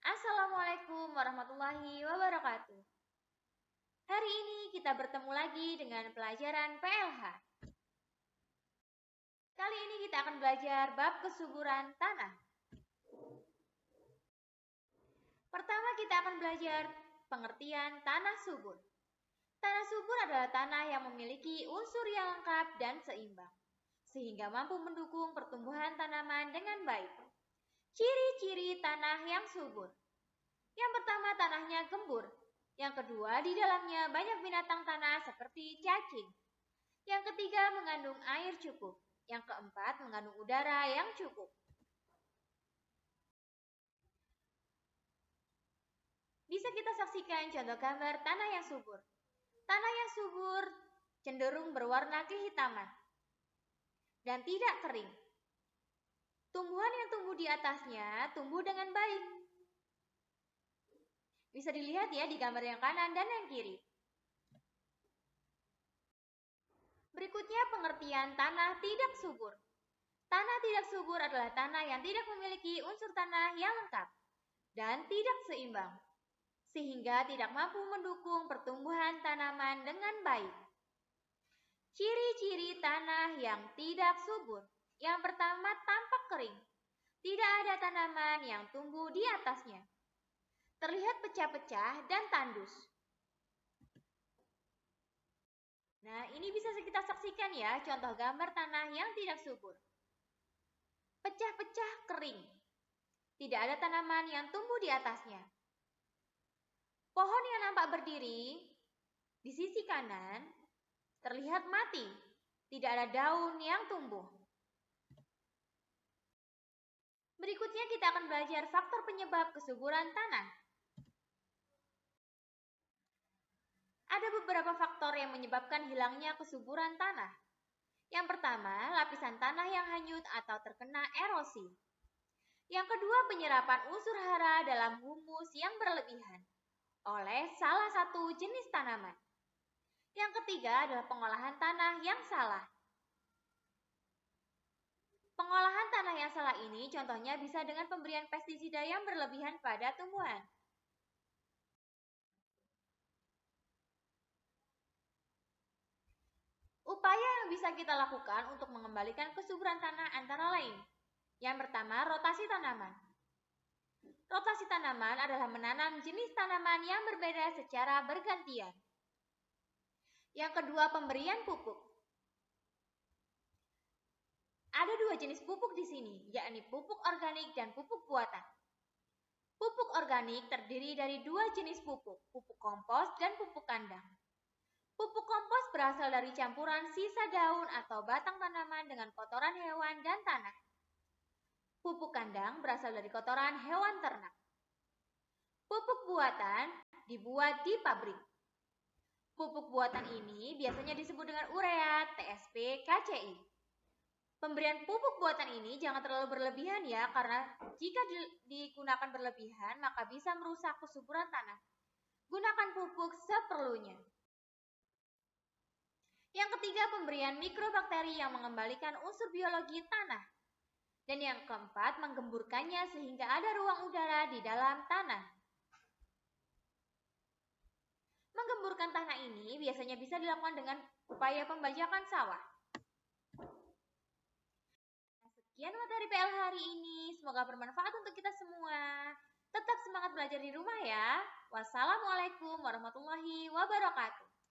Assalamualaikum warahmatullahi wabarakatuh. Hari ini kita bertemu lagi dengan pelajaran PLH. Kali ini kita akan belajar bab kesuburan tanah. Pertama kita akan belajar pengertian tanah subur. Tanah subur adalah tanah yang memiliki unsur yang lengkap dan seimbang, sehingga mampu mendukung pertumbuhan tanaman dengan baik. Ciri-ciri tanah yang subur. Yang pertama, tanahnya gembur. Yang kedua, di dalamnya banyak binatang tanah seperti cacing. Yang ketiga, mengandung air cukup. Yang keempat, mengandung udara yang cukup. Bisa kita saksikan contoh gambar tanah yang subur. Tanah yang subur cenderung berwarna kehitaman dan tidak kering. Tumbuhan yang tumbuh di atasnya tumbuh dengan baik. Bisa dilihat ya di gambar yang kanan dan yang kiri. Berikutnya pengertian tanah tidak subur. Tanah tidak subur adalah tanah yang tidak memiliki unsur tanah yang lengkap dan tidak seimbang, sehingga tidak mampu mendukung pertumbuhan tanaman dengan baik. Ciri-ciri tanah yang tidak subur. Yang pertama, tampak kering. Tidak ada tanaman yang tumbuh di atasnya. Terlihat pecah-pecah dan tandus. Nah, ini bisa kita saksikan ya contoh gambar tanah yang tidak subur. Pecah-pecah kering. Tidak ada tanaman yang tumbuh di atasnya. Pohon yang nampak berdiri di sisi kanan terlihat mati. Tidak ada daun yang tumbuh. Berikutnya kita akan belajar faktor penyebab kesuburan tanah. Ada beberapa faktor yang menyebabkan hilangnya kesuburan tanah. Yang pertama, lapisan tanah yang hanyut atau terkena erosi. Yang kedua, penyerapan unsur hara dalam humus yang berlebihan oleh salah satu jenis tanaman. Yang ketiga adalah pengolahan tanah yang salah. Pengolahan tanah yang salah ini contohnya bisa dengan pemberian pestisida yang berlebihan pada tumbuhan. Upaya yang bisa kita lakukan untuk mengembalikan kesuburan tanah antara lain. Yang pertama, rotasi tanaman. Rotasi tanaman adalah menanam jenis tanaman yang berbeda secara bergantian. Yang kedua, pemberian pupuk. Ada dua jenis pupuk di sini, yakni pupuk organik dan pupuk buatan. Pupuk organik terdiri dari dua jenis pupuk kompos dan pupuk kandang. Pupuk kompos berasal dari campuran sisa daun atau batang tanaman dengan kotoran hewan dan tanah. Pupuk kandang berasal dari kotoran hewan ternak. Pupuk buatan dibuat di pabrik. Pupuk buatan ini biasanya disebut dengan urea, TSP, KCI. Pemberian pupuk buatan ini jangan terlalu berlebihan ya, karena jika digunakan berlebihan maka bisa merusak kesuburan tanah. Gunakan pupuk seperlunya. Yang ketiga, pemberian mikrobakteri yang mengembalikan unsur biologi tanah. Dan yang keempat, menggemburkannya sehingga ada ruang udara di dalam tanah. Menggemburkan tanah ini biasanya bisa dilakukan dengan upaya pembajakan sawah. Sekian materi PL hari ini, semoga bermanfaat untuk kita semua. Tetap semangat belajar di rumah ya. Wassalamualaikum warahmatullahi wabarakatuh.